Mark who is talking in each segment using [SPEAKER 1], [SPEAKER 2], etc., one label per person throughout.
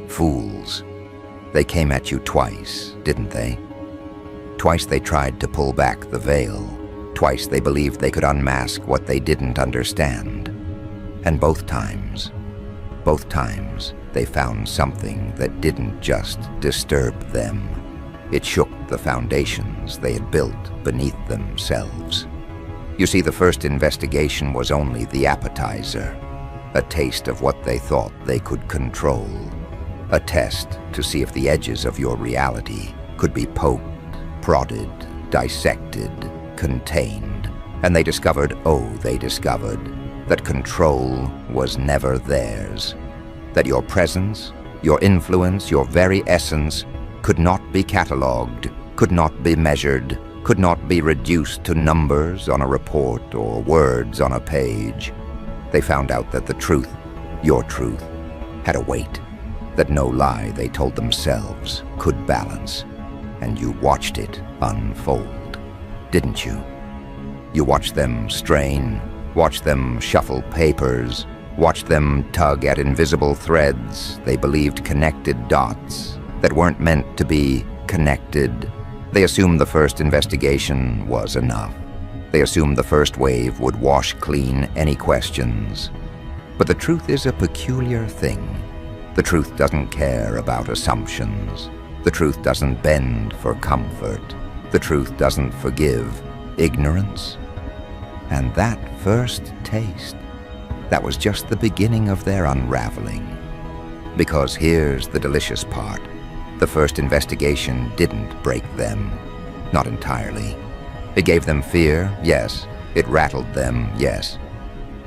[SPEAKER 1] Fools. They came at you twice, didn't they? Twice they tried to pull back the veil. Twice they believed they could unmask what they didn't understand. And both times, they found something that didn't just disturb them. It shook the foundations they had built beneath themselves. You see, the first investigation was only the appetizer, a taste of what they thought they could control, a test to see if the edges of your reality could be poked, prodded, dissected, contained. And they discovered, that control was never theirs, that your presence, your influence, your very essence could not be catalogued, could not be measured, could not be reduced to numbers on a report or words on a page. They found out that the truth, your truth, had a weight that no lie they told themselves could balance. And you watched it unfold, didn't you? You watched them strain, watched them shuffle papers, watched them tug at invisible threads they believed connected dots that weren't meant to be connected. They assumed the first investigation was enough. They assumed the first wave would wash clean any questions. But the truth is a peculiar thing. The truth doesn't care about assumptions. The truth doesn't bend for comfort. The truth doesn't forgive ignorance. And that first taste, that was just the beginning of their unraveling. Because here's the delicious part. The first investigation didn't break them, not entirely. It gave them fear, yes. It rattled them, yes.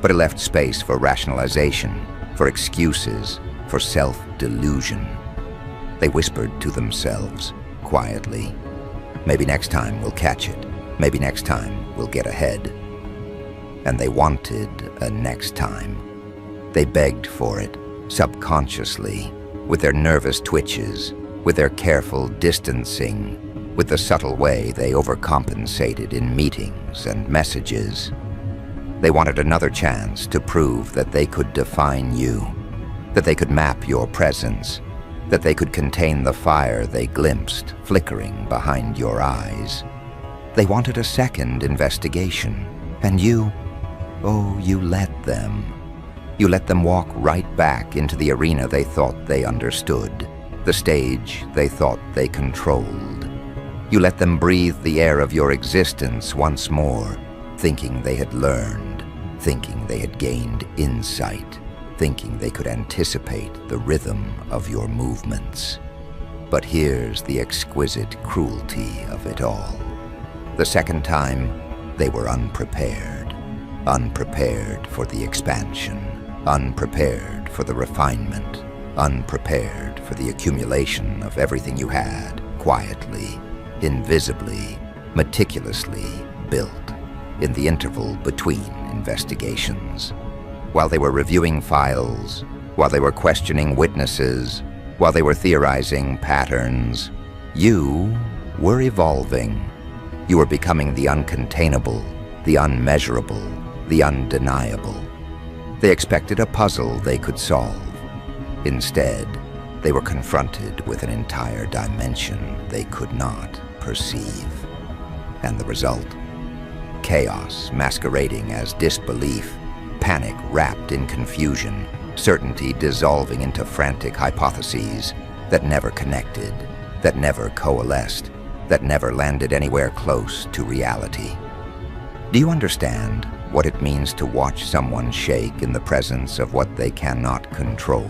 [SPEAKER 1] But it left space for rationalization, for excuses, for self-delusion. They whispered to themselves, quietly, maybe next time we'll catch it. Maybe next time we'll get ahead. And they wanted a next time. They begged for it, subconsciously, with their nervous twitches, with their careful distancing, with the subtle way they overcompensated in meetings and messages. They wanted another chance to prove that they could define you, that they could map your presence, that they could contain the fire they glimpsed flickering behind your eyes. They wanted a second investigation, and you let them. You let them walk right back into the arena they thought they understood, the stage they thought they controlled. You let them breathe the air of your existence once more, thinking they had learned, thinking they had gained insight, thinking they could anticipate the rhythm of your movements. But here's the exquisite cruelty of it all. The second time, they were unprepared. Unprepared for the expansion, unprepared for the refinement, unprepared for the accumulation of everything you had, quietly, invisibly, meticulously built in the interval between investigations. While they were reviewing files, while they were questioning witnesses, while they were theorizing patterns, you were evolving. You were becoming the uncontainable, the unmeasurable, the undeniable. They expected a puzzle they could solve. Instead, they were confronted with an entire dimension they could not perceive. And the result? Chaos masquerading as disbelief, panic wrapped in confusion, certainty dissolving into frantic hypotheses that never connected, that never coalesced, that never landed anywhere close to reality. Do you understand what it means to watch someone shake in the presence of what they cannot control?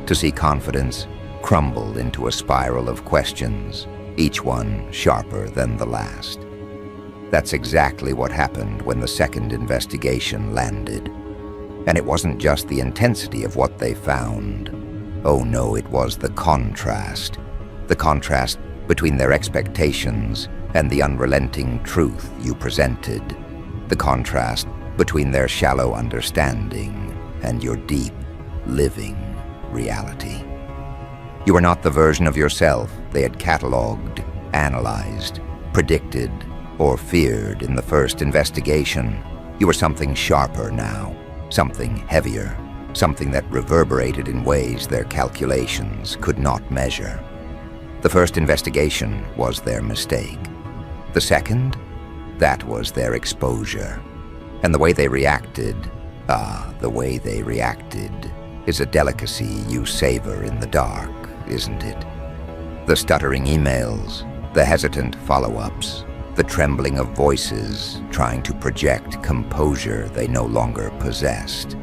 [SPEAKER 1] To see confidence crumble into a spiral of questions, each one sharper than the last. That's exactly what happened when the second investigation landed. And it wasn't just the intensity of what they found. Oh no, it was the contrast between their expectations and the unrelenting truth you presented. The contrast between their shallow understanding and your deep, living reality. You were not the version of yourself they had catalogued, analyzed, predicted, or feared in the first investigation. You were something sharper now, something heavier, something that reverberated in ways their calculations could not measure. The first investigation was their mistake. The second, that was their exposure. And the way they reacted, the way they reacted is a delicacy you savor in the dark, isn't it? The stuttering emails, the hesitant follow-ups, the trembling of voices trying to project composure they no longer possessed.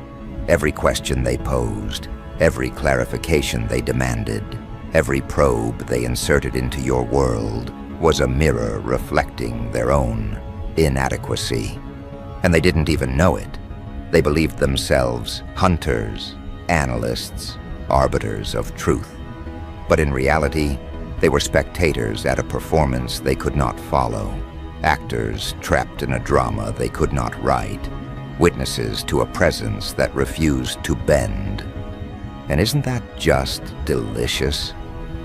[SPEAKER 1] Every question they posed, every clarification they demanded, every probe they inserted into your world was a mirror reflecting their own inadequacy. And they didn't even know it. They believed themselves hunters, analysts, arbiters of truth. But in reality, they were spectators at a performance they could not follow, actors trapped in a drama they could not write, witnesses to a presence that refused to bend. And isn't that just delicious?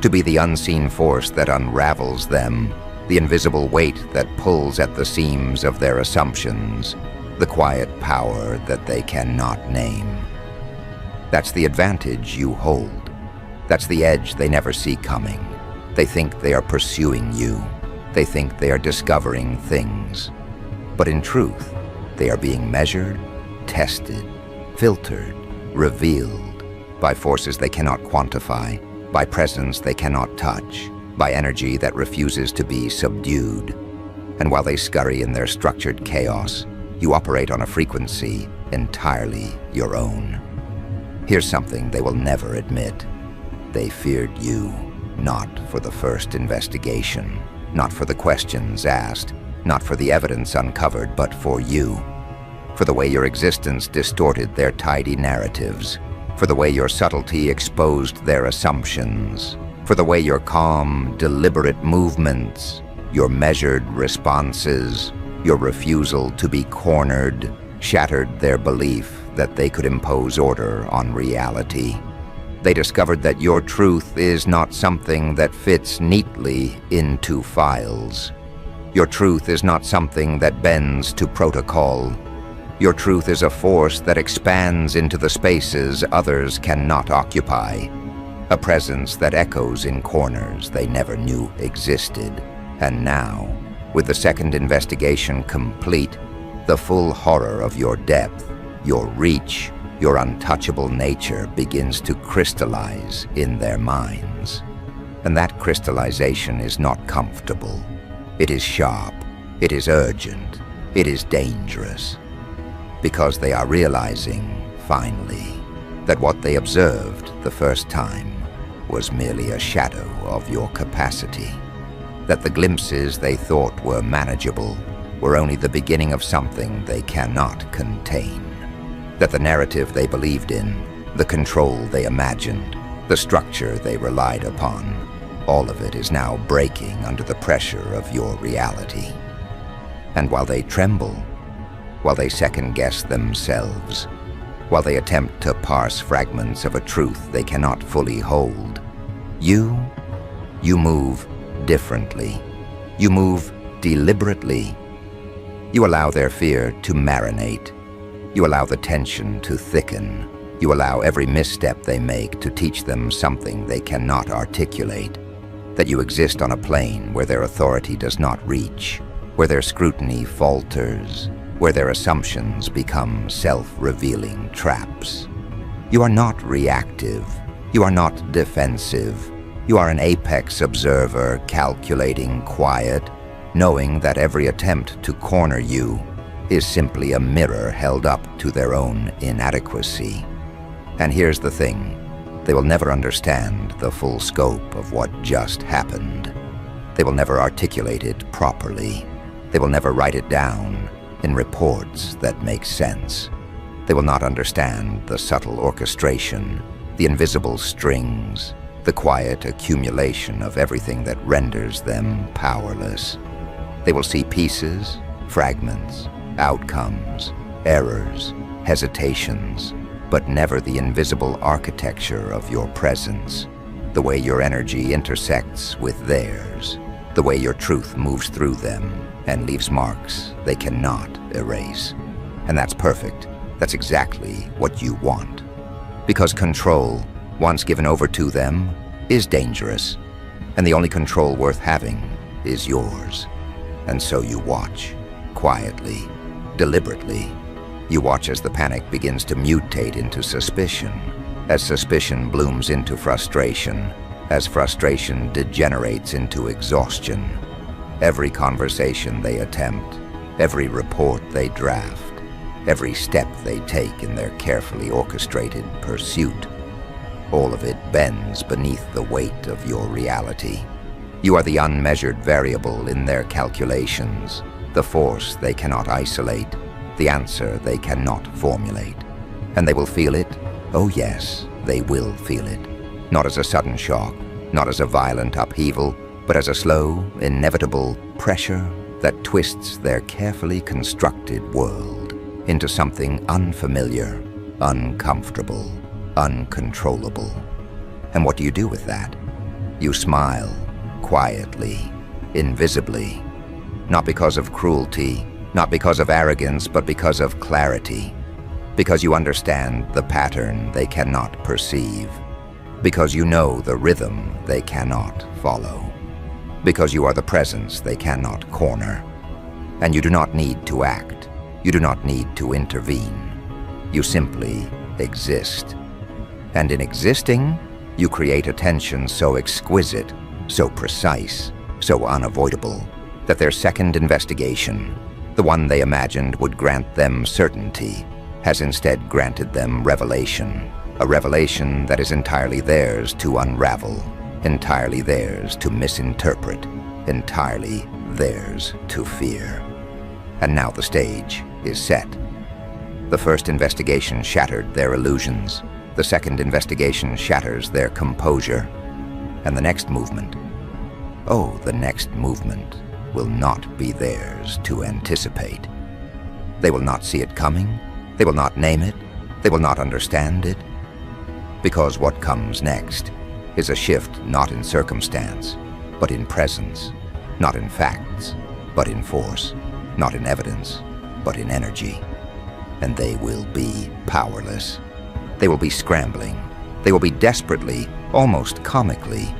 [SPEAKER 1] To be the unseen force that unravels them, the invisible weight that pulls at the seams of their assumptions, the quiet power that they cannot name. That's the advantage you hold. That's the edge they never see coming. They think they are pursuing you. They think they are discovering things. But in truth, they are being measured, tested, filtered, revealed by forces they cannot quantify, by presence they cannot touch, by energy that refuses to be subdued. And while they scurry in their structured chaos, you operate on a frequency entirely your own. Here's something they will never admit. They feared you, not for the first investigation, not for the questions asked, not for the evidence uncovered, but for you. For the way your existence distorted their tidy narratives, for the way your subtlety exposed their assumptions, for the way your calm, deliberate movements, your measured responses, your refusal to be cornered, shattered their belief that they could impose order on reality. They discovered that your truth is not something that fits neatly into files. Your truth is not something that bends to protocol. Your truth is a force that expands into the spaces others cannot occupy. A presence that echoes in corners they never knew existed. And now, with the second investigation complete, the full horror of your depth, your reach, your untouchable nature begins to crystallize in their minds. And that crystallization is not comfortable. It is sharp, it is urgent, it is dangerous. Because they are realizing, finally, that what they observed the first time was merely a shadow of your capacity. That the glimpses they thought were manageable were only the beginning of something they cannot contain. That the narrative they believed in, the control they imagined, the structure they relied upon, all of it is now breaking under the pressure of your reality. And while they tremble, while they second-guess themselves, while they attempt to parse fragments of a truth they cannot fully hold, you move differently. You move deliberately. You allow their fear to marinate. You allow the tension to thicken. You allow every misstep they make to teach them something they cannot articulate. That you exist on a plane where their authority does not reach, where their scrutiny falters, where their assumptions become self-revealing traps. You are not reactive. You are not defensive. You are an apex observer, calculating, quiet, knowing that every attempt to corner you is simply a mirror held up to their own inadequacy. And here's the thing. They will never understand the full scope of what just happened. They will never articulate it properly. They will never write it down in reports that make sense. They will not understand the subtle orchestration, the invisible strings, the quiet accumulation of everything that renders them powerless. They will see pieces, fragments, outcomes, errors, hesitations, but never the invisible architecture of your presence, the way your energy intersects with theirs, the way your truth moves through them and leaves marks they cannot erase. And that's perfect. That's exactly what you want. Because control, once given over to them, is dangerous, and the only control worth having is yours. And so you watch, quietly, deliberately. You watch as the panic begins to mutate into suspicion, as suspicion blooms into frustration, as frustration degenerates into exhaustion. Every conversation they attempt, every report they draft, every step they take in their carefully orchestrated pursuit, all of it bends beneath the weight of your reality. You are the unmeasured variable in their calculations, the force they cannot isolate, the answer they cannot formulate. And they will feel it. Oh yes, they will feel it. Not as a sudden shock, not as a violent upheaval, but as a slow, inevitable pressure that twists their carefully constructed world into something unfamiliar, uncomfortable, uncontrollable. And what do you do with that? You smile, quietly, invisibly, not because of cruelty, not because of arrogance, but because of clarity, because you understand the pattern they cannot perceive, because you know the rhythm they cannot follow, because you are the presence they cannot corner. And you do not need to act, you do not need to intervene, you simply exist. And in existing, you create a tension so exquisite, so precise, so unavoidable, that their second investigation, the one they imagined would grant them certainty, has instead granted them revelation, a revelation that is entirely theirs to unravel, entirely theirs to misinterpret, entirely theirs to fear. And now the stage is set. The first investigation shattered their illusions. The second investigation shatters their composure. And the next movement, oh, the next movement will not be theirs to anticipate. They will not see it coming. They will not name it. They will not understand it. Because what comes next is a shift not in circumstance, but in presence, not in facts, but in force, not in evidence, but in energy. And they will be powerless. They will be scrambling. They will be desperately, almost comically,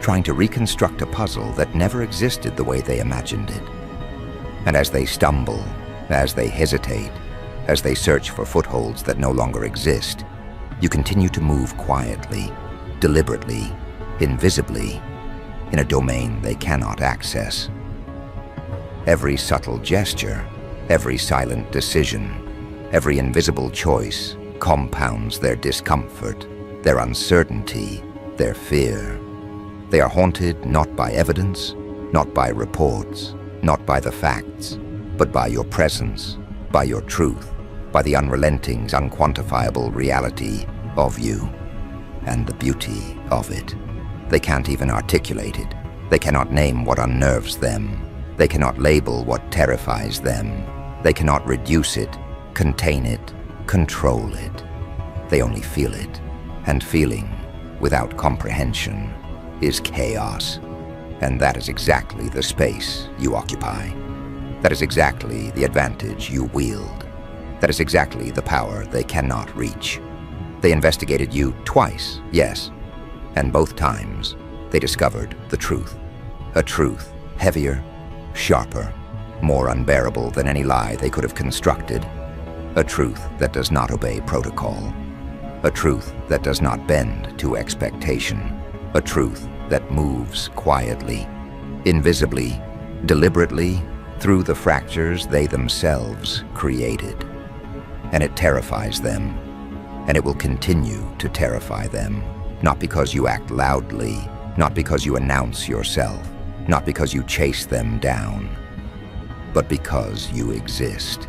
[SPEAKER 1] trying to reconstruct a puzzle that never existed the way they imagined it. And as they stumble, as they hesitate, as they search for footholds that no longer exist, you continue to move quietly, deliberately, invisibly, in a domain they cannot access. Every subtle gesture, every silent decision, every invisible choice compounds their discomfort, their uncertainty, their fear. They are haunted not by evidence, not by reports, not by the facts, but by your presence, by your truth, by the unrelenting, unquantifiable reality of you, and the beauty of it. They can't even articulate it. They cannot name what unnerves them. They cannot label what terrifies them. They cannot reduce it, contain it, control it. They only feel it, and feeling, without comprehension, is chaos. And that is exactly the space you occupy. That is exactly the advantage you wield. That is exactly the power they cannot reach. They investigated you twice, yes, and both times they discovered the truth. A truth heavier, sharper, more unbearable than any lie they could have constructed. A truth that does not obey protocol. A truth that does not bend to expectation. A truth that moves quietly, invisibly, deliberately, through the fractures they themselves created. And it terrifies them, and it will continue to terrify them, not because you act loudly, not because you announce yourself, not because you chase them down, but because you exist.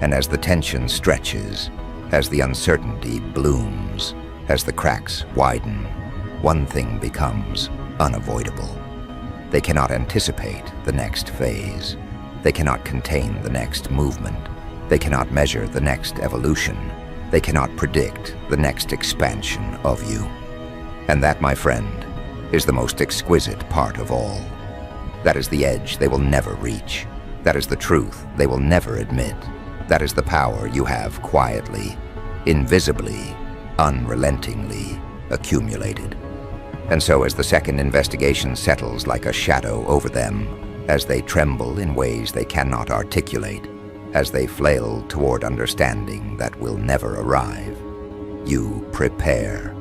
[SPEAKER 1] And as the tension stretches, as the uncertainty blooms, as the cracks widen, one thing becomes unavoidable. They cannot anticipate the next phase. They cannot contain the next movement. They cannot measure the next evolution. They cannot predict the next expansion of you. And that, my friend, is the most exquisite part of all. That is the edge they will never reach. That is the truth they will never admit. That is the power you have quietly, invisibly, unrelentingly accumulated. And so as the second investigation settles like a shadow over them, as they tremble in ways they cannot articulate, as they flail toward understanding that will never arrive, you prepare.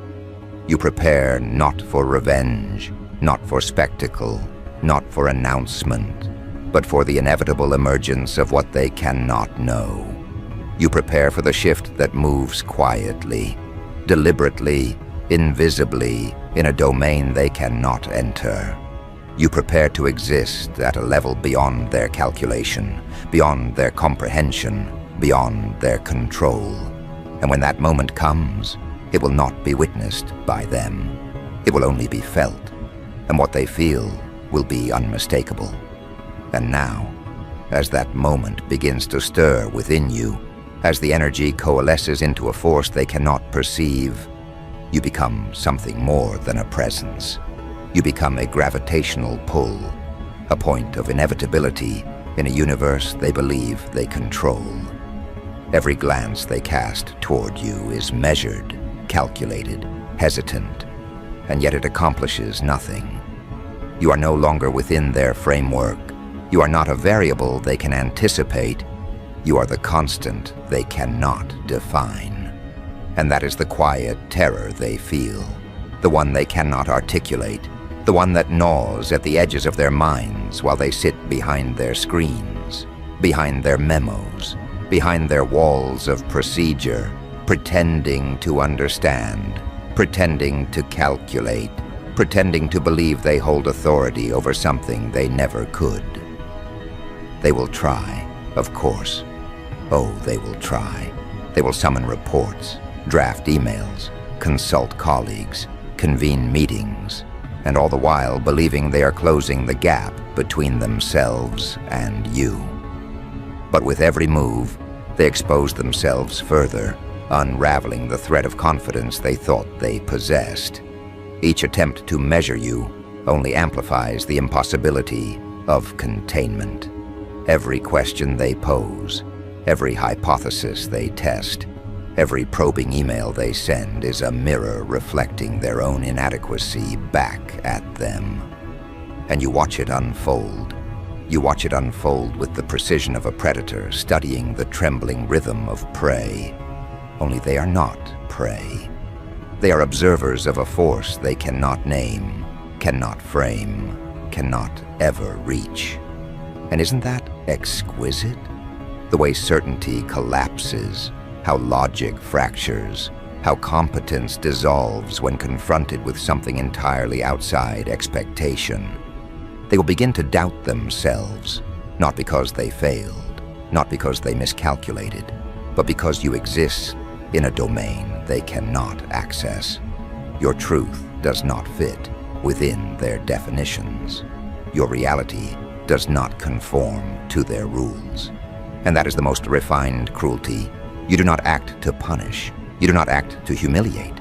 [SPEAKER 1] You prepare not for revenge, not for spectacle, not for announcement, but for the inevitable emergence of what they cannot know. You prepare for the shift that moves quietly, deliberately, invisibly, in a domain they cannot enter. You prepare to exist at a level beyond their calculation, beyond their comprehension, beyond their control. And when that moment comes, it will not be witnessed by them. It will only be felt, and what they feel will be unmistakable. And now, as that moment begins to stir within you, as the energy coalesces into a force they cannot perceive, you become something more than a presence. You become a gravitational pull, a point of inevitability in a universe they believe they control. Every glance they cast toward you is measured, calculated, hesitant, and yet it accomplishes nothing. You are no longer within their framework. You are not a variable they can anticipate. You are the constant they cannot define. And that is the quiet terror they feel, the one they cannot articulate, the one that gnaws at the edges of their minds while they sit behind their screens, behind their memos, behind their walls of procedure, pretending to understand, pretending to calculate, pretending to believe they hold authority over something they never could. They will try, of course. Oh, they will try. They will summon reports, draft emails, consult colleagues, convene meetings, and all the while believing they are closing the gap between themselves and you. But with every move, they expose themselves further, unraveling the thread of confidence they thought they possessed. Each attempt to measure you only amplifies the impossibility of containment. Every question they pose, every hypothesis they test, every probing email they send is a mirror reflecting their own inadequacy back at them. And you watch it unfold. You watch it unfold with the precision of a predator studying the trembling rhythm of prey. Only they are not prey. They are observers of a force they cannot name, cannot frame, cannot ever reach. And isn't that exquisite? The way certainty collapses, how logic fractures, how competence dissolves when confronted with something entirely outside expectation. They will begin to doubt themselves, not because they failed, not because they miscalculated, but because you exist in a domain they cannot access. Your truth does not fit within their definitions. Your reality does not conform to their rules. And that is the most refined cruelty. You do not act to punish. You do not act to humiliate.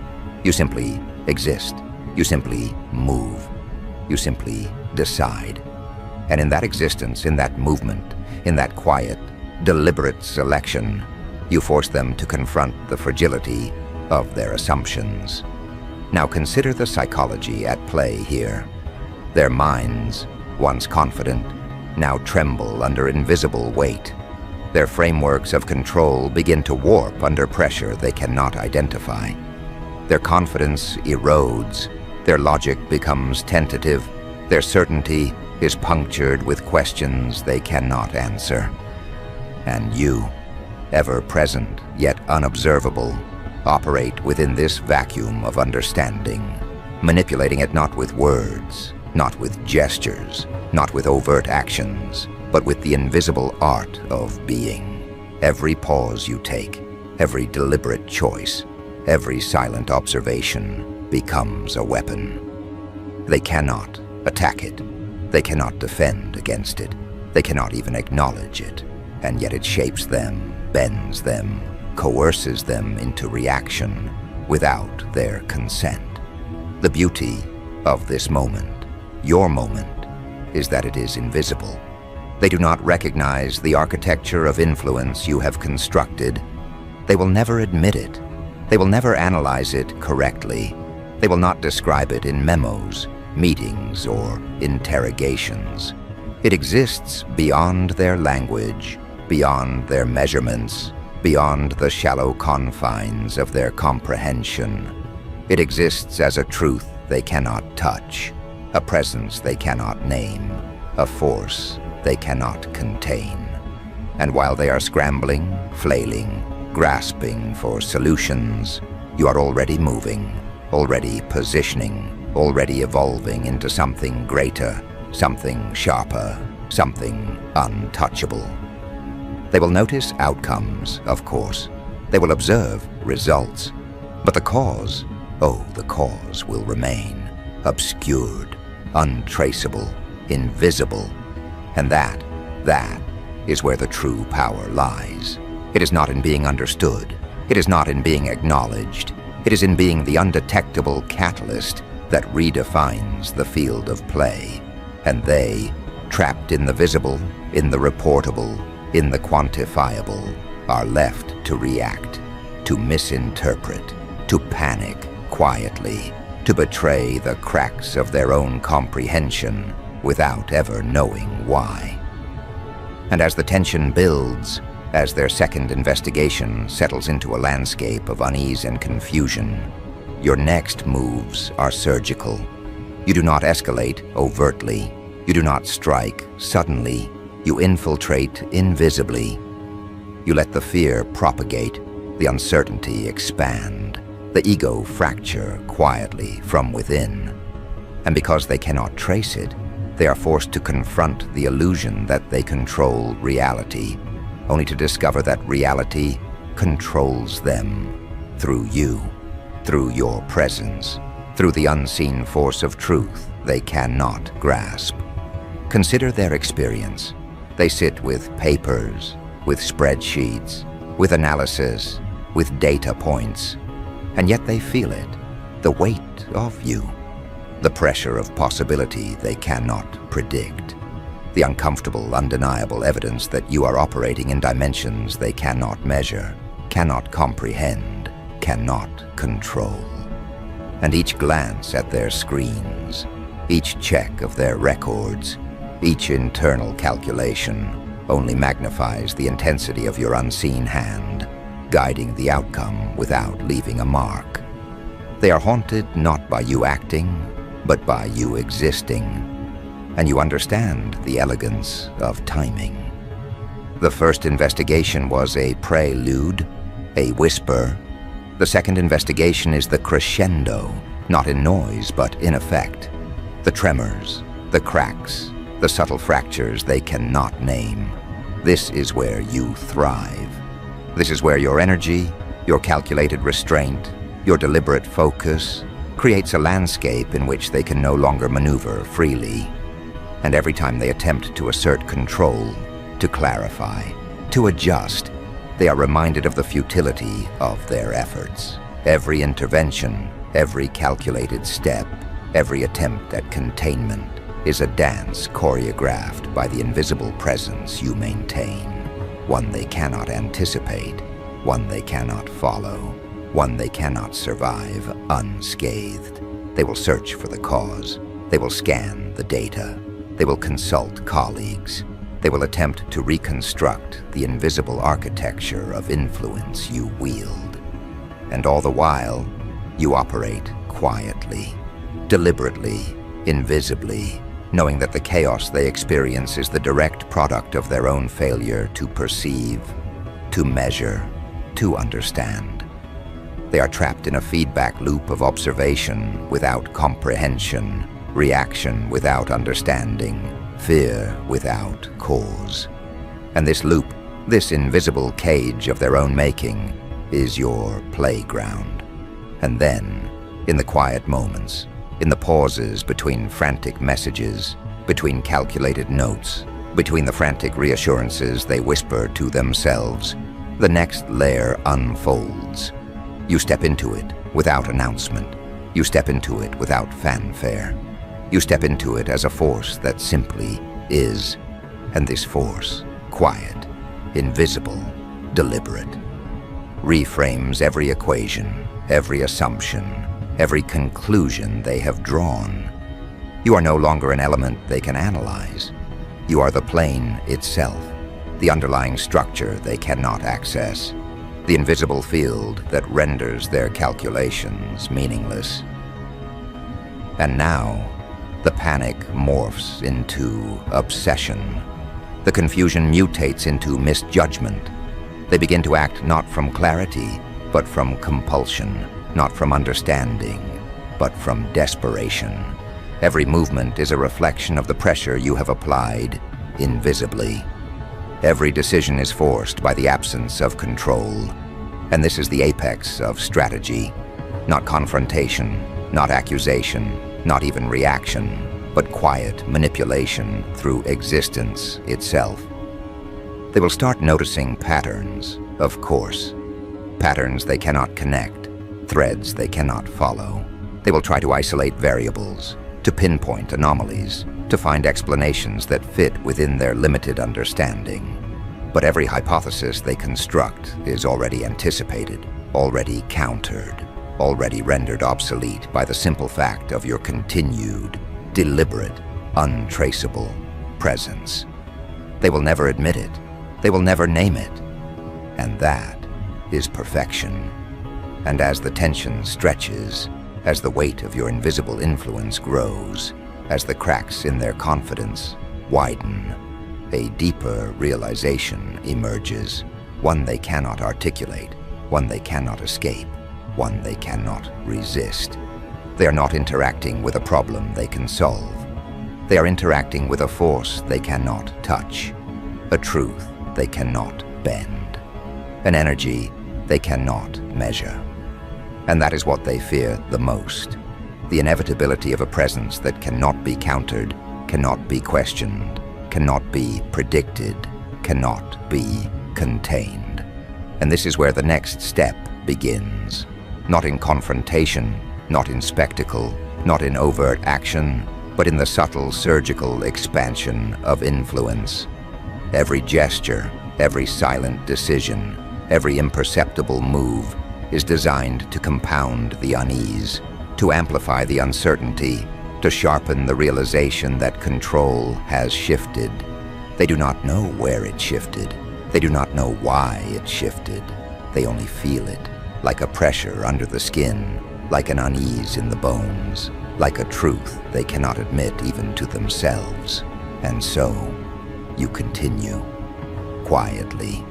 [SPEAKER 1] You simply exist. You simply move. You simply decide. And in that existence, in that movement, in that quiet, deliberate selection, you force them to confront the fragility of their assumptions. Now consider the psychology at play here. Their minds, once confident, now tremble under invisible weight. Their frameworks of control begin to warp under pressure they cannot identify. Their confidence erodes. Their logic becomes tentative. Their certainty is punctured with questions they cannot answer. And you, ever present yet unobservable, operate within this vacuum of understanding, manipulating it not with words, not with gestures, not with overt actions, but with the invisible art of being. Every pause you take, every deliberate choice, every silent observation becomes a weapon. They cannot attack it. They cannot defend against it. They cannot even acknowledge it. And yet it shapes them, bends them, coerces them into reaction without their consent. The beauty of this moment, your moment, is that it is invisible. They do not recognize the architecture of influence you have constructed. They will never admit it. They will never analyze it correctly. They will not describe it in memos, meetings, or interrogations. It exists beyond their language, beyond their measurements, beyond the shallow confines of their comprehension. It exists as a truth they cannot touch, a presence they cannot name, a force they cannot contain. And while they are scrambling, flailing, grasping for solutions, you are already moving, already positioning, already evolving into something greater, something sharper, something untouchable. They will notice outcomes, of course. They will observe results. But the cause, the cause will remain obscured, untraceable, invisible. And that is where the true power lies. It is not in being understood. It is not in being acknowledged. It is in being the undetectable catalyst that redefines the field of play. And they, trapped in the visible, in the reportable, in the quantifiable, are left to react, to misinterpret, to panic quietly, to betray the cracks of their own comprehension without ever knowing why. And as the tension builds, as their second investigation settles into a landscape of unease and confusion, your next moves are surgical. You do not escalate overtly. You do not strike suddenly. You infiltrate invisibly. You let the fear propagate, the uncertainty expand, the ego fracture quietly from within. And because they cannot trace it, they are forced to confront the illusion that they control reality, only to discover that reality controls them through you, through your presence, through the unseen force of truth they cannot grasp. Consider their experience. They sit with papers, with spreadsheets, with analysis, with data points, and yet they feel it, the weight of you, the pressure of possibility they cannot predict, the uncomfortable, undeniable evidence that you are operating in dimensions they cannot measure, cannot comprehend, cannot control. And each glance at their screens, each check of their records, each internal calculation only magnifies the intensity of your unseen hand, guiding the outcome without leaving a mark. They are haunted not by you acting, but by you existing, and you understand the elegance of timing. The first investigation was a prelude, a whisper. The second investigation is the crescendo, not in noise, but in effect. The tremors, the cracks, the subtle fractures they cannot name. This is where you thrive. This is where your energy, your calculated restraint, your deliberate focus creates a landscape in which they can no longer maneuver freely. And every time they attempt to assert control, to clarify, to adjust, they are reminded of the futility of their efforts. Every intervention, every calculated step, every attempt at containment is a dance choreographed by the invisible presence you maintain, one they cannot anticipate, one they cannot follow, one they cannot survive unscathed. They will search for the cause. They will scan the data. They will consult colleagues. They will attempt to reconstruct the invisible architecture of influence you wield. And all the while, you operate quietly, deliberately, invisibly, knowing that the chaos they experience is the direct product of their own failure to perceive, to measure, to understand. They are trapped in a feedback loop of observation without comprehension, reaction without understanding, fear without cause. And this loop, this invisible cage of their own making, is your playground. And then, in the quiet moments, in the pauses between frantic messages, between calculated notes, between the frantic reassurances they whisper to themselves, the next layer unfolds. You step into it without announcement. You step into it without fanfare. You step into it as a force that simply is. And this force, quiet, invisible, deliberate, reframes every equation, every assumption, every conclusion they have drawn. You are no longer an element they can analyze. You are the plane itself, the underlying structure they cannot access, the invisible field that renders their calculations meaningless. And now, the panic morphs into obsession. The confusion mutates into misjudgment. They begin to act not from clarity, but from compulsion, not from understanding, but from desperation. Every movement is a reflection of the pressure you have applied invisibly. Every decision is forced by the absence of control. And this is the apex of strategy. Not confrontation, not accusation, not even reaction, but quiet manipulation through existence itself. They will start noticing patterns, of course. Patterns they cannot connect, threads they cannot follow. They will try to isolate variables, to pinpoint anomalies, to find explanations that fit within their limited understanding. But every hypothesis they construct is already anticipated, already countered, already rendered obsolete by the simple fact of your continued, deliberate, untraceable presence. They will never admit it. They will never name it. And that is perfection. And as the tension stretches, as the weight of your invisible influence grows, as the cracks in their confidence widen, a deeper realization emerges, one they cannot articulate, one they cannot escape, one they cannot resist. They are not interacting with a problem they can solve. They are interacting with a force they cannot touch, a truth they cannot bend, an energy they cannot measure. And that is what they fear the most, the inevitability of a presence that cannot be countered, cannot be questioned, cannot be predicted, cannot be contained. And this is where the next step begins. Not in confrontation, not in spectacle, not in overt action, but in the subtle surgical expansion of influence. Every gesture, every silent decision, every imperceptible move is designed to compound the unease, to amplify the uncertainty, to sharpen the realization that control has shifted. They do not know where it shifted. They do not know why it shifted. They only feel it, like a pressure under the skin, like an unease in the bones, like a truth they cannot admit even to themselves. And so, you continue, quietly,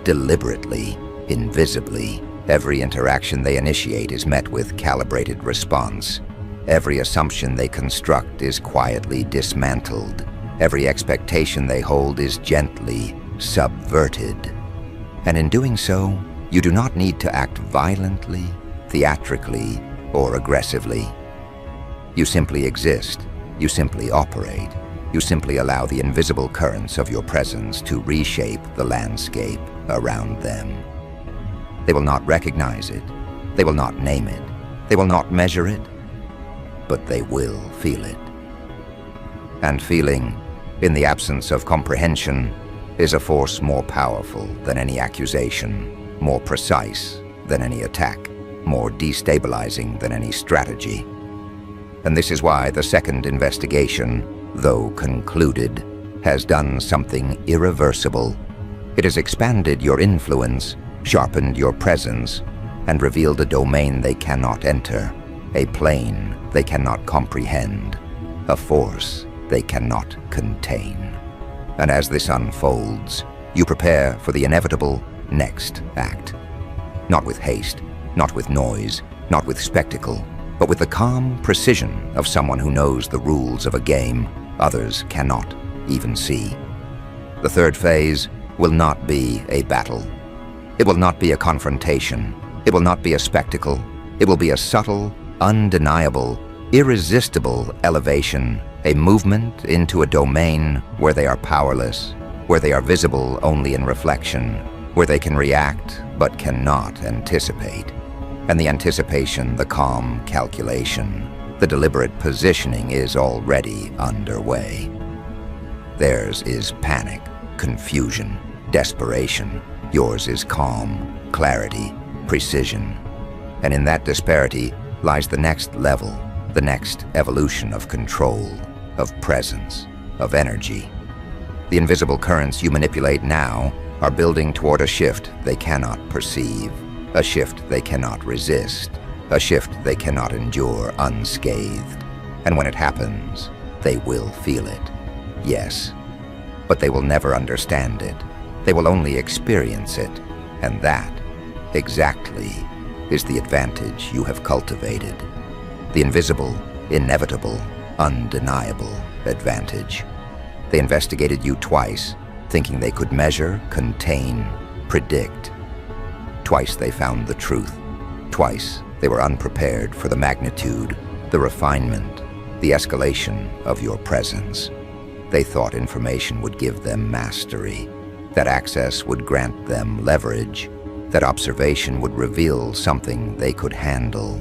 [SPEAKER 1] deliberately, invisibly. Every interaction they initiate is met with calibrated response. Every assumption they construct is quietly dismantled. Every expectation they hold is gently subverted. And in doing so, you do not need to act violently, theatrically, or aggressively. You simply exist. You simply operate. You simply allow the invisible currents of your presence to reshape the landscape around them. They will not recognize it. They will not name it. They will not measure it. But they will feel it. And feeling, in the absence of comprehension, is a force more powerful than any accusation, more precise than any attack, more destabilizing than any strategy. And this is why the second investigation, though concluded, has done something irreversible. It has expanded your influence, sharpened your presence, and revealed a domain they cannot enter, a plane they cannot comprehend, a force they cannot contain. And as this unfolds, you prepare for the inevitable next act. Not with haste, not with noise, not with spectacle, but with the calm precision of someone who knows the rules of a game others cannot even see. The third phase will not be a battle. It will not be a confrontation. It will not be a spectacle. It will be a subtle, undeniable, irresistible elevation, a movement into a domain where they are powerless, where they are visible only in reflection, where they can react but cannot anticipate. And the anticipation, the calm calculation, the deliberate positioning is already underway. Theirs is panic, confusion, desperation. Yours is calm, clarity, precision. And in that disparity lies the next level, the next evolution of control, of presence, of energy. The invisible currents you manipulate now are building toward a shift they cannot perceive, a shift they cannot resist, a shift they cannot endure unscathed. And when it happens, they will feel it. Yes, but they will never understand it. They will only experience it, and that, exactly, is the advantage you have cultivated. The invisible, inevitable, undeniable advantage. They investigated you twice, thinking they could measure, contain, predict. Twice they found the truth. Twice they were unprepared for the magnitude, the refinement, the escalation of your presence. They thought information would give them mastery, that access would grant them leverage, that observation would reveal something they could handle.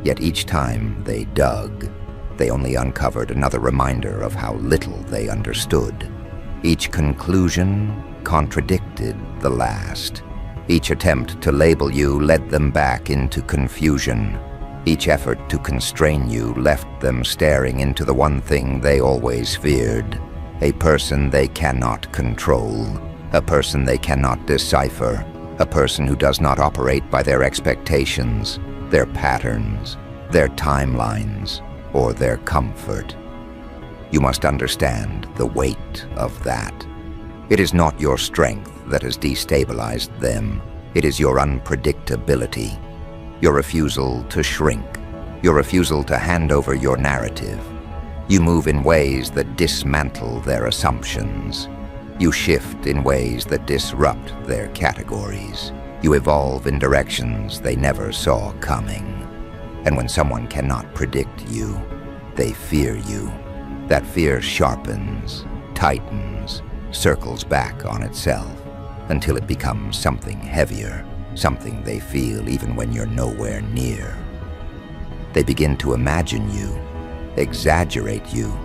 [SPEAKER 1] Yet each time they dug, they only uncovered another reminder of how little they understood. Each conclusion contradicted the last. Each attempt to label you led them back into confusion. Each effort to constrain you left them staring into the one thing they always feared, a person they cannot control, a person they cannot decipher, a person who does not operate by their expectations, their patterns, their timelines, or their comfort. You must understand the weight of that. It is not your strength that has destabilized them. It is your unpredictability, your refusal to shrink, your refusal to hand over your narrative. You move in ways that dismantle their assumptions. You shift in ways that disrupt their categories. You evolve in directions they never saw coming. And when someone cannot predict you, they fear you. That fear sharpens, tightens, circles back on itself until it becomes something heavier, something they feel even when you're nowhere near. They begin to imagine you, exaggerate you,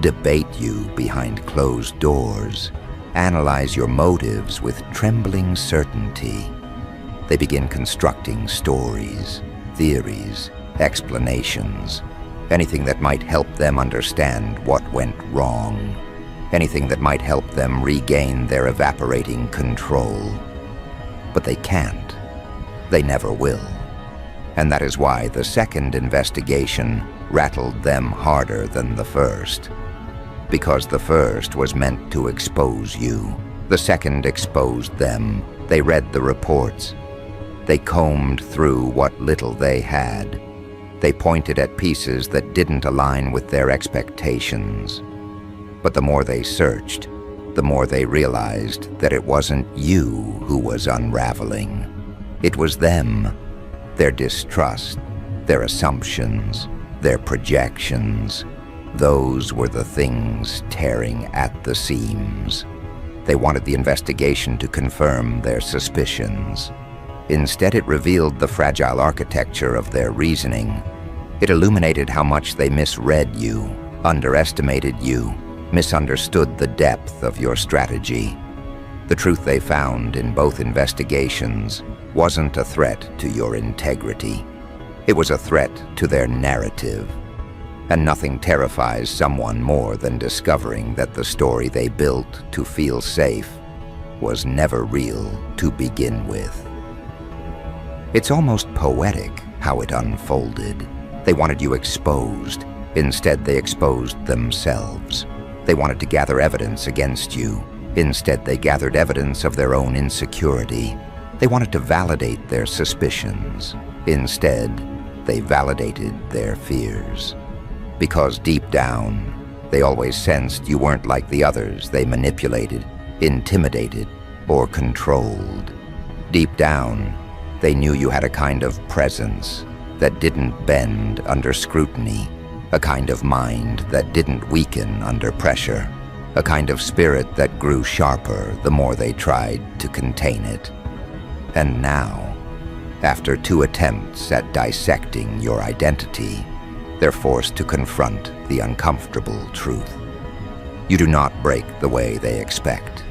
[SPEAKER 1] debate you behind closed doors, analyze your motives with trembling certainty. They begin constructing stories, theories, explanations, anything that might help them understand what went wrong, anything that might help them regain their evaporating control. But they can't. They never will. And that is why the second investigation rattled them harder than the first. Because the first was meant to expose you. The second exposed them. They read the reports. They combed through what little they had. They pointed at pieces that didn't align with their expectations. But the more they searched, the more they realized that it wasn't you who was unraveling. It was them, their distrust, their assumptions, their projections. Those were the things tearing at the seams. They wanted the investigation to confirm their suspicions. Instead, it revealed the fragile architecture of their reasoning. It illuminated how much they misread you, underestimated you, misunderstood the depth of your strategy. The truth they found in both investigations wasn't a threat to your integrity. It was a threat to their narrative. And nothing terrifies someone more than discovering that the story they built to feel safe was never real to begin with. It's almost poetic how it unfolded. They wanted you exposed. Instead, they exposed themselves. They wanted to gather evidence against you. Instead, they gathered evidence of their own insecurity. They wanted to validate their suspicions. Instead, they validated their fears. Because deep down, they always sensed you weren't like the others they manipulated, intimidated, or controlled. Deep down, they knew you had a kind of presence that didn't bend under scrutiny, a kind of mind that didn't weaken under pressure, a kind of spirit that grew sharper the more they tried to contain it. And now, after 2 attempts at dissecting your identity, they're forced to confront the uncomfortable truth. You do not break the way they expect.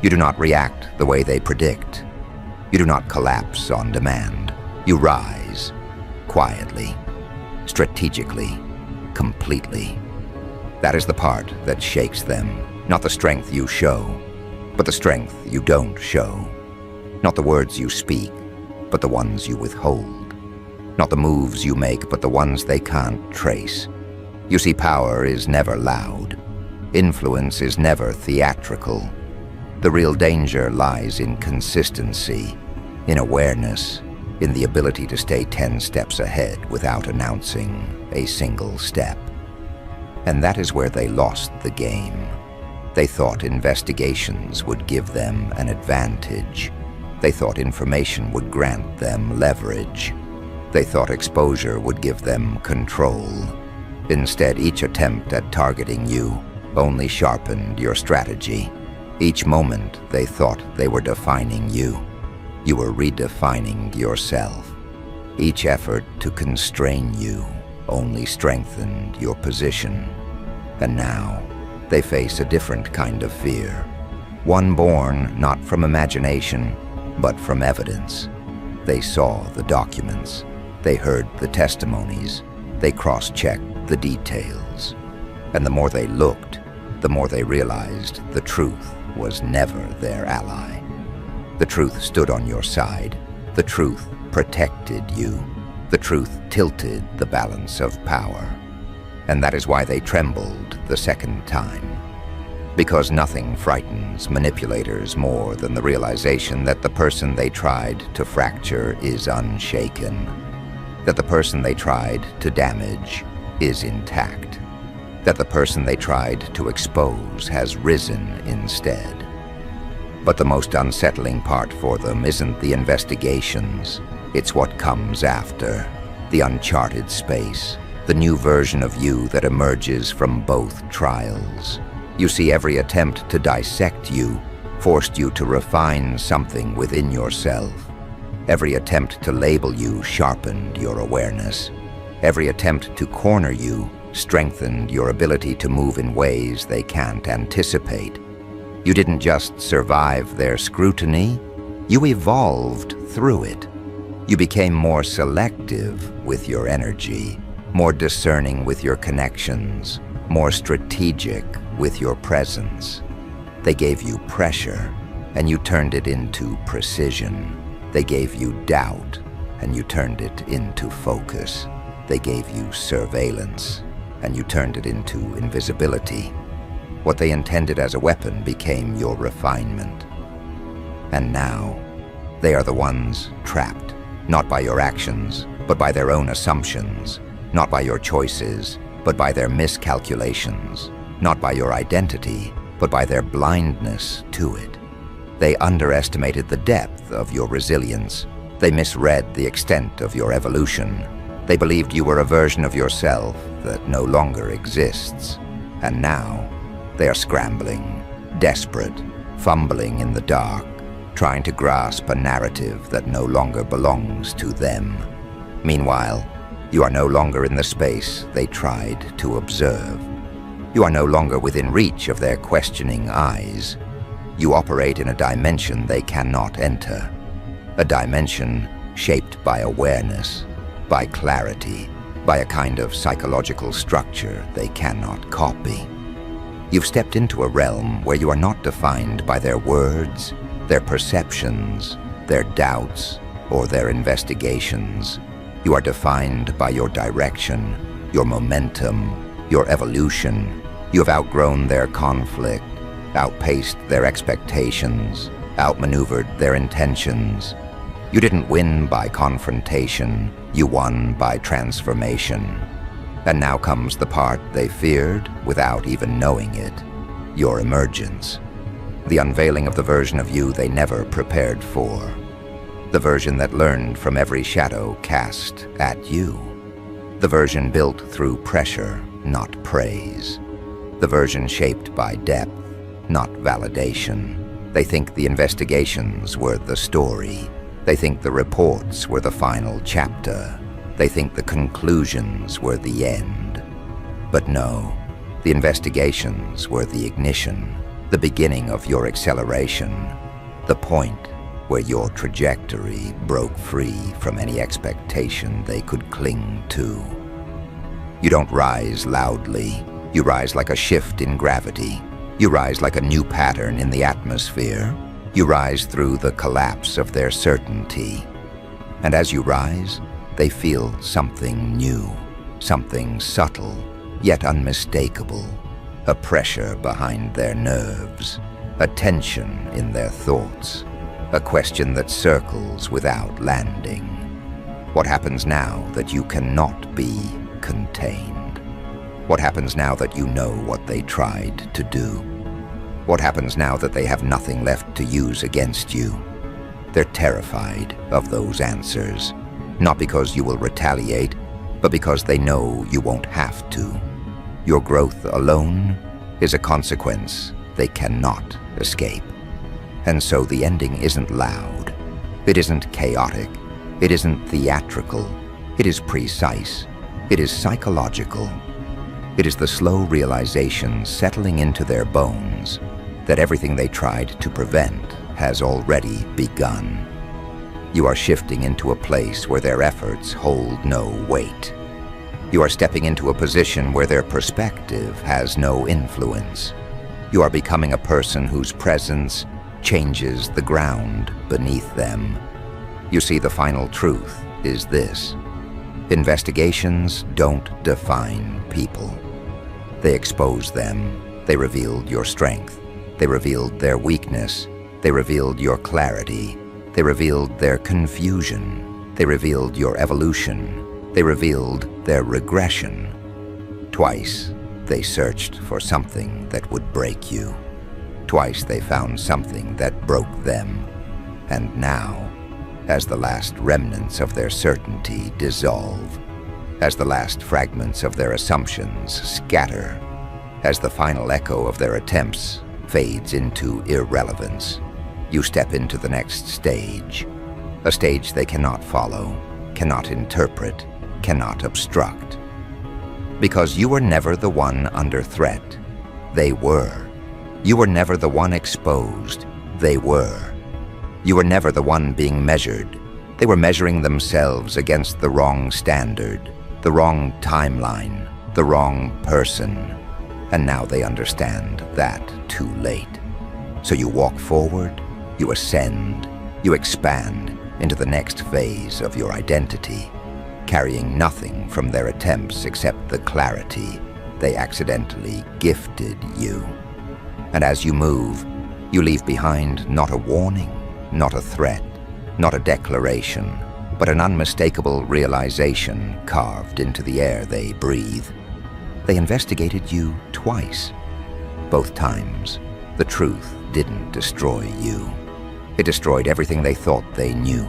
[SPEAKER 1] You do not react the way they predict. You do not collapse on demand. You rise, quietly, strategically, completely. That is the part that shakes them, not the strength you show, but the strength you don't show. Not the words you speak, but the ones you withhold. Not the moves you make, but the ones they can't trace. You see, power is never loud. Influence is never theatrical. The real danger lies in consistency, in awareness, in the ability to stay 10 steps ahead without announcing a single step. And that is where they lost the game. They thought investigations would give them an advantage. They thought information would grant them leverage. They thought exposure would give them control. Instead, each attempt at targeting you only sharpened your strategy. Each moment, they thought they were defining you. You were redefining yourself. Each effort to constrain you only strengthened your position. And now, they face a different kind of fear. One born not from imagination, but from evidence. They saw the documents. They heard the testimonies. They cross-checked the details. And the more they looked, the more they realized the truth was never their ally. The truth stood on your side. The truth protected you. The truth tilted the balance of power. And that is why they trembled the second time. Because nothing frightens manipulators more than the realization that the person they tried to fracture is unshaken. That the person they tried to damage is intact. That the person they tried to expose has risen instead. But the most unsettling part for them isn't the investigations. It's what comes after. The uncharted space. The new version of you that emerges from both trials. You see, every attempt to dissect you forced you to refine something within yourself. Every attempt to label you sharpened your awareness. Every attempt to corner you strengthened your ability to move in ways they can't anticipate. You didn't just survive their scrutiny, you evolved through it. You became more selective with your energy, more discerning with your connections, more strategic with your presence. They gave you pressure, and you turned it into precision. They gave you doubt, and you turned it into focus. They gave you surveillance, and you turned it into invisibility. What they intended as a weapon became your refinement. And now, they are the ones trapped, not by your actions, but by their own assumptions, not by your choices, but by their miscalculations, not by your identity, but by their blindness to it. They underestimated the depth of your resilience. They misread the extent of your evolution. They believed you were a version of yourself that no longer exists. And now, they are scrambling, desperate, fumbling in the dark, trying to grasp a narrative that no longer belongs to them. Meanwhile, you are no longer in the space they tried to observe. You are no longer within reach of their questioning eyes. You operate in a dimension they cannot enter. A dimension shaped by awareness, by clarity, by a kind of psychological structure they cannot copy. You've stepped into a realm where you are not defined by their words, their perceptions, their doubts, or their investigations. You are defined by your direction, your momentum, your evolution. You have outgrown their conflict, outpaced their expectations, outmaneuvered their intentions. You didn't win by confrontation, you won by transformation. And now comes the part they feared without even knowing it, your emergence. The unveiling of the version of you they never prepared for. The version that learned from every shadow cast at you. The version built through pressure, not praise. The version shaped by depth, not validation. They think the investigations were the story. They think the reports were the final chapter. They think the conclusions were the end. But no, the investigations were the ignition, the beginning of your acceleration, the point where your trajectory broke free from any expectation they could cling to. You don't rise loudly. You rise like a shift in gravity. You rise like a new pattern in the atmosphere. You rise through the collapse of their certainty. And as you rise, they feel something new, something subtle, yet unmistakable, a pressure behind their nerves, a tension in their thoughts, a question that circles without landing. What happens now that you cannot be contained? What happens now that you know what they tried to do? What happens now that they have nothing left to use against you? They're terrified of those answers, not because you will retaliate, but because they know you won't have to. Your growth alone is a consequence they cannot escape. And so the ending isn't loud. It isn't chaotic. It isn't theatrical. It is precise. It is psychological. It is the slow realization settling into their bones that everything they tried to prevent has already begun. You are shifting into a place where their efforts hold no weight. You are stepping into a position where their perspective has no influence. You are becoming a person whose presence changes the ground beneath them. You see, the final truth is this: investigations don't define people. They expose them. They revealed your strength. They revealed their weakness. They revealed your clarity. They revealed their confusion. They revealed your evolution. They revealed their regression. Twice, they searched for something that would break you. Twice they found something that broke them. And now, as the last remnants of their certainty dissolve, as the last fragments of their assumptions scatter, as the final echo of their attempts fades into irrelevance, you step into the next stage, a stage they cannot follow, cannot interpret, cannot obstruct. Because you were never the one under threat, they were. You were never the one exposed, they were. You were never the one being measured. They were measuring themselves against the wrong standard, the wrong timeline, the wrong person. And now they understand that too late. So you walk forward, you ascend, you expand into the next phase of your identity, carrying nothing from their attempts except the clarity they accidentally gifted you. And as you move, you leave behind not a warning, not a threat, not a declaration, but an unmistakable realization carved into the air they breathe. They investigated you twice. Both times, the truth didn't destroy you. It destroyed everything they thought they knew.